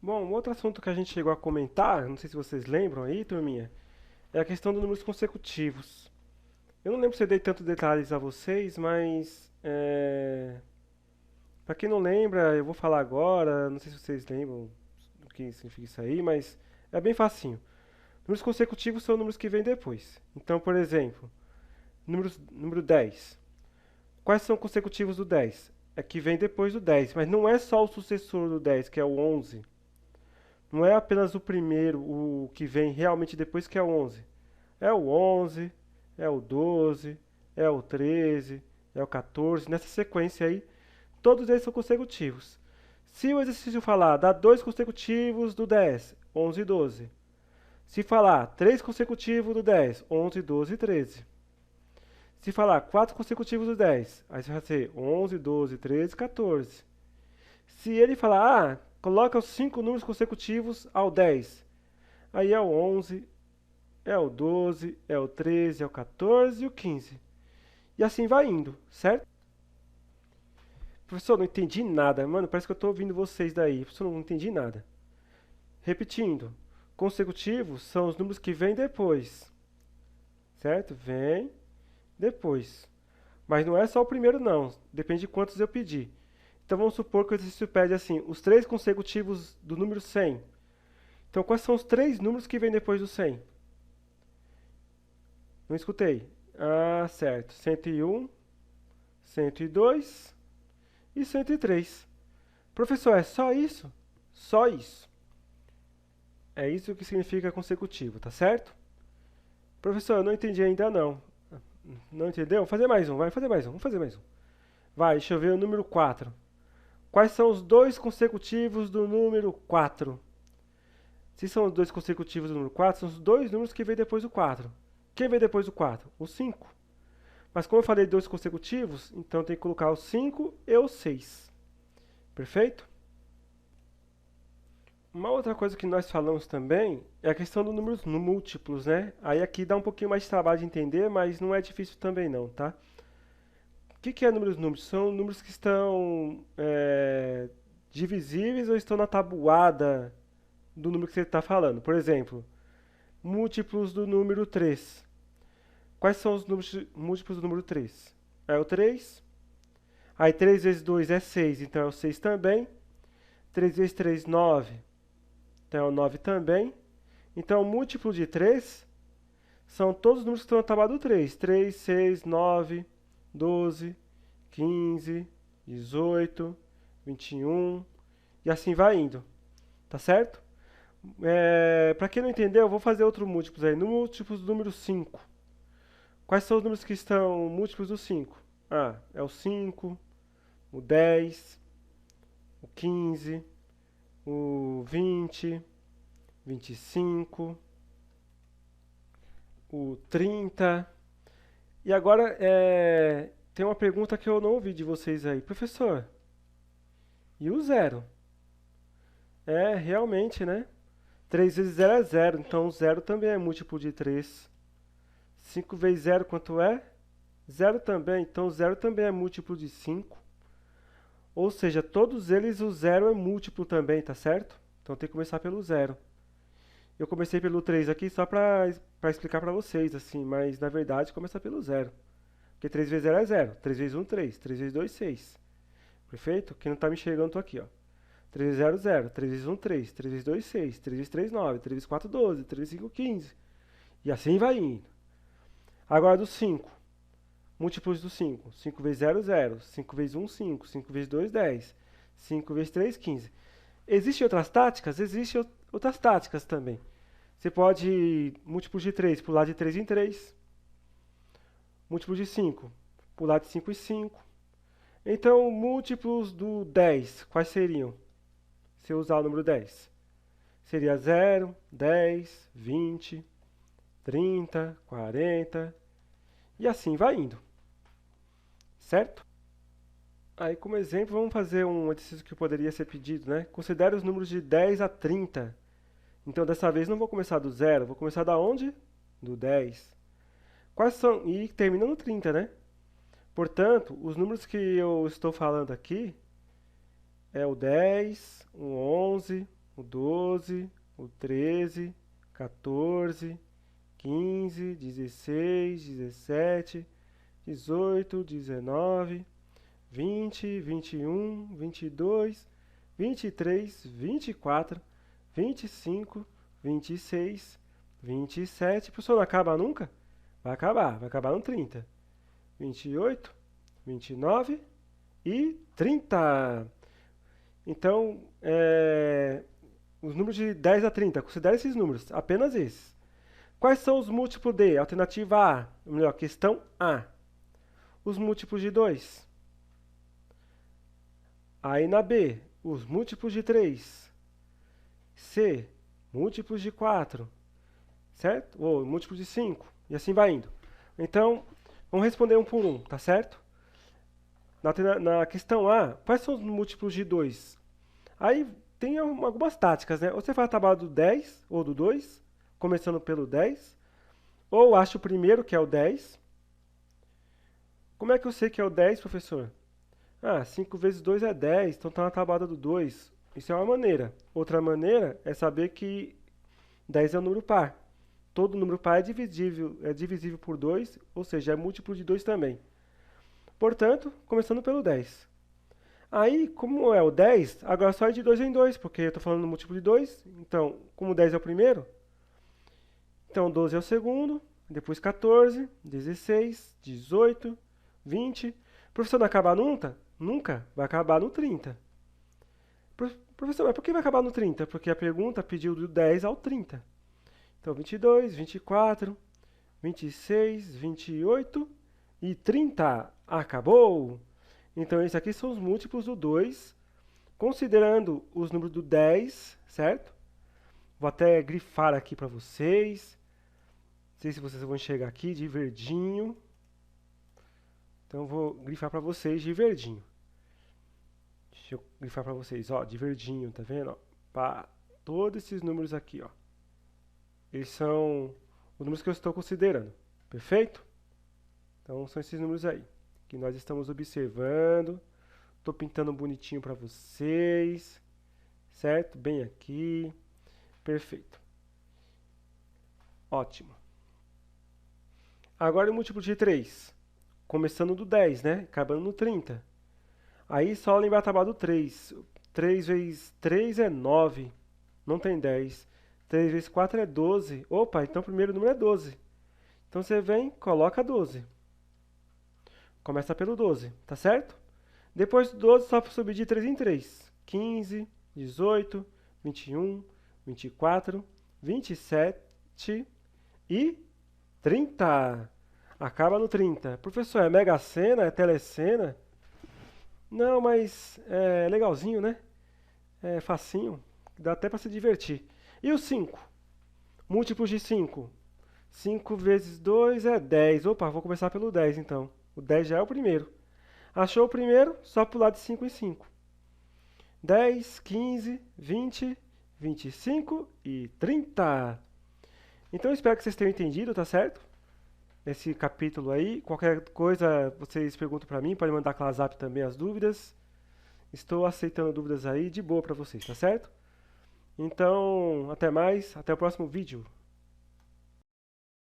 Bom, um outro assunto que a gente chegou a comentar, não sei se vocês lembram aí, turminha, é a questão dos números consecutivos. Eu não lembro se eu dei tantos detalhes a vocês, mas para quem não lembra, eu vou falar agora, não sei se vocês lembram do que significa isso aí, mas é bem facinho. Números consecutivos são números que vêm depois. Então, por exemplo, número 10. Quais são consecutivos do 10? É que vem depois do 10, mas não é só o sucessor do 10, que é o 11. Não é apenas o primeiro, o que vem realmente depois, que é o 11. É o 11, é o 12, é o 13, é o 14. Nessa sequência aí, todos eles são consecutivos. Se o exercício falar dá 2 consecutivos do 10, 11 e 12. Se falar 3 consecutivos do 10, 11, 12 e 13. Se falar 4 consecutivos do 10, aí vai ser 11, 12, 13, 14. Se ele falar, coloca os 5 números consecutivos ao 10, aí é o 11, é o 12, é o 13, é o 14 e o 15. E assim vai indo, certo? Professor, não entendi nada. Mano, parece que eu estou ouvindo vocês daí. Professor, não entendi nada. Repetindo. Consecutivos são os números que vêm depois. Certo? Vem depois. Mas não é só o primeiro, não. Depende de quantos eu pedir. Então vamos supor que o exercício pede assim, os três consecutivos do número 100. Então quais são os três números que vêm depois do 100? Não escutei. Ah, certo. 101, 102 e 103. Professor, é só isso? Só isso. É isso que significa consecutivo, tá certo? Professor, eu não entendi ainda não. Não entendeu? Vou fazer mais um, vai fazer mais um, vamos fazer mais um. Vai, deixa eu ver o número 4. Quais são os dois consecutivos do número 4? Se são os dois consecutivos do número 4, são os dois números que vêm depois do 4. Quem vem depois do 4? O 5. Mas como eu falei dois consecutivos, então tem que colocar o 5 e o 6. Perfeito? Uma outra coisa que nós falamos também é a questão dos números múltiplos, né? Aí aqui dá um pouquinho mais de trabalho de entender, mas não é difícil também não, tá? O que é números múltiplos? São números que estão divisíveis ou estão na tabuada do número que você está falando. Por exemplo, múltiplos do número 3. Quais são os números múltiplos do número 3? É o 3. Aí 3 vezes 2 é 6, então é o 6 também. 3 vezes 3, 9. Então é o 9 também. Então, o múltiplo de 3 são todos os números que estão na tábua do 3. 3, 6, 9, 12, 15, 18, 21 e assim vai indo. Tá certo? Para quem não entendeu, eu vou fazer outro múltiplos aí. No múltiplos do número 5. Quais são os números que estão múltiplos do 5? Ah, é o 5, o 10, o 15, o 20, 25, o 30. E agora tem uma pergunta que eu não ouvi de vocês aí. Professor, e o zero? É, realmente, né? 3 vezes zero é zero, então o zero também é múltiplo de 3. 5 vezes zero quanto é? Zero também, então o zero também é múltiplo de 5. Ou seja, todos eles o zero é múltiplo também, tá certo? Então tem que começar pelo zero. Eu comecei pelo 3 aqui só para explicar para vocês, assim, mas na verdade começa pelo zero. Porque 3 vezes zero é zero. 3 vezes um 3. 3 vezes 2 6. Perfeito? Quem não está me enxergando, tô aqui, ó. 3 vezes zero 0. 3 vezes um 3. 3 vezes 2 6. 3 vezes 3 9. 3 vezes 4 12. 3 vezes 5 15. E assim vai indo. Agora do 5. Múltiplos do 5. 5 vezes zero 0. 5 vezes um 5. 5 vezes 2 10. 5 vezes 3 15. Existem outras táticas? Existem outras táticas também. Você pode múltiplos de 3 pular de 3 em 3. Múltiplos de 5 pular de 5 em 5. Então, múltiplos do 10, quais seriam? Se eu usar o número 10, seria 0, 10, 20, 30, 40 e assim vai indo, certo? Aí, como exemplo, vamos fazer um exercício que poderia ser pedido, né? Considere os números de 10 a 30. Então, dessa vez não vou começar do 0, vou começar da onde? Do 10. Quais são? E termina no 30, né? Portanto, os números que eu estou falando aqui é o 10, o 11, o 12, o 13, 14, 15, 16, 17, 18, 19, 20, 21, 22, 23, 24, 25, 26, 27. Professor, não acaba nunca? Vai acabar no 30. 28, 29 e 30. Então, os números de 10 a 30, considere esses números, apenas esses. Quais são os múltiplos de? Alternativa A, ou melhor, questão A. Os múltiplos de 2. Aí na B, os múltiplos de 3. C, múltiplos de 4. Certo? Ou múltiplos de 5. E assim vai indo. Então, vamos responder um por um, tá certo? Na questão A, quais são os múltiplos de 2? Aí tem algumas táticas, né? Ou você faz a tabela do 10 ou do 2, começando pelo 10. Ou acha o primeiro, que é o 10. Como é que eu sei que é o 10, professor? 5 vezes 2 é 10, então está na tabela do 2. Isso é uma maneira. Outra maneira é saber que 10 é um número par. Todo número par é divisível por 2, ou seja, é múltiplo de 2 também. Portanto, começando pelo 10. Aí, como é o 10, agora só é de 2 em 2, porque eu estou falando no múltiplo de 2. Então, como 10 é o primeiro, então 12 é o segundo, depois 14, 16, 18, 20. Professor, não acabar nunca? Nunca. Vai acabar no 30. Professor, mas por que vai acabar no 30? Porque a pergunta pediu do 10 ao 30. Então, 22, 24, 26, 28 e 30. Acabou! Então, esses aqui são os múltiplos do 2, considerando os números do 10, certo? Vou até grifar aqui para vocês. Não sei se vocês vão enxergar aqui de verdinho. Então, eu vou grifar para vocês de verdinho. Deixa eu grifar para vocês, ó, de verdinho, tá vendo? Para todos esses números aqui, ó. Eles são os números que eu estou considerando, perfeito? Então, são esses números aí que nós estamos observando. Estou pintando bonitinho para vocês, certo? Bem aqui, perfeito. Ótimo. Agora o múltiplo de 3, começando do 10, né? Acabando no 30. Aí só lembrar a tabela do 3. 3 vezes 3 é 9, não tem 10. 3 vezes 4 é 12. Opa, então o primeiro número é 12. Então você vem, coloca 12. Começa pelo 12, tá certo? Depois do 12, só subir de 3 em 3. 15, 18, 21, 24, 27 e 30. Acaba no 30. Professor, é Mega Sena? É Telecena? Não, mas é legalzinho, né? É facinho. Dá até para se divertir. E o 5? Múltiplos de 5. 5 vezes 2 é 10. Opa, vou começar pelo 10 então. O 10 já é o primeiro. Achou o primeiro? Só pular de 5 em 5. 10, 15, 20, 25 e 30. Então eu espero que vocês tenham entendido, tá certo? Esse capítulo aí. Qualquer coisa vocês perguntam pra mim, podem mandar pela Zap também as dúvidas. Estou aceitando dúvidas aí de boa pra vocês, tá certo? Então, até mais, até o próximo vídeo.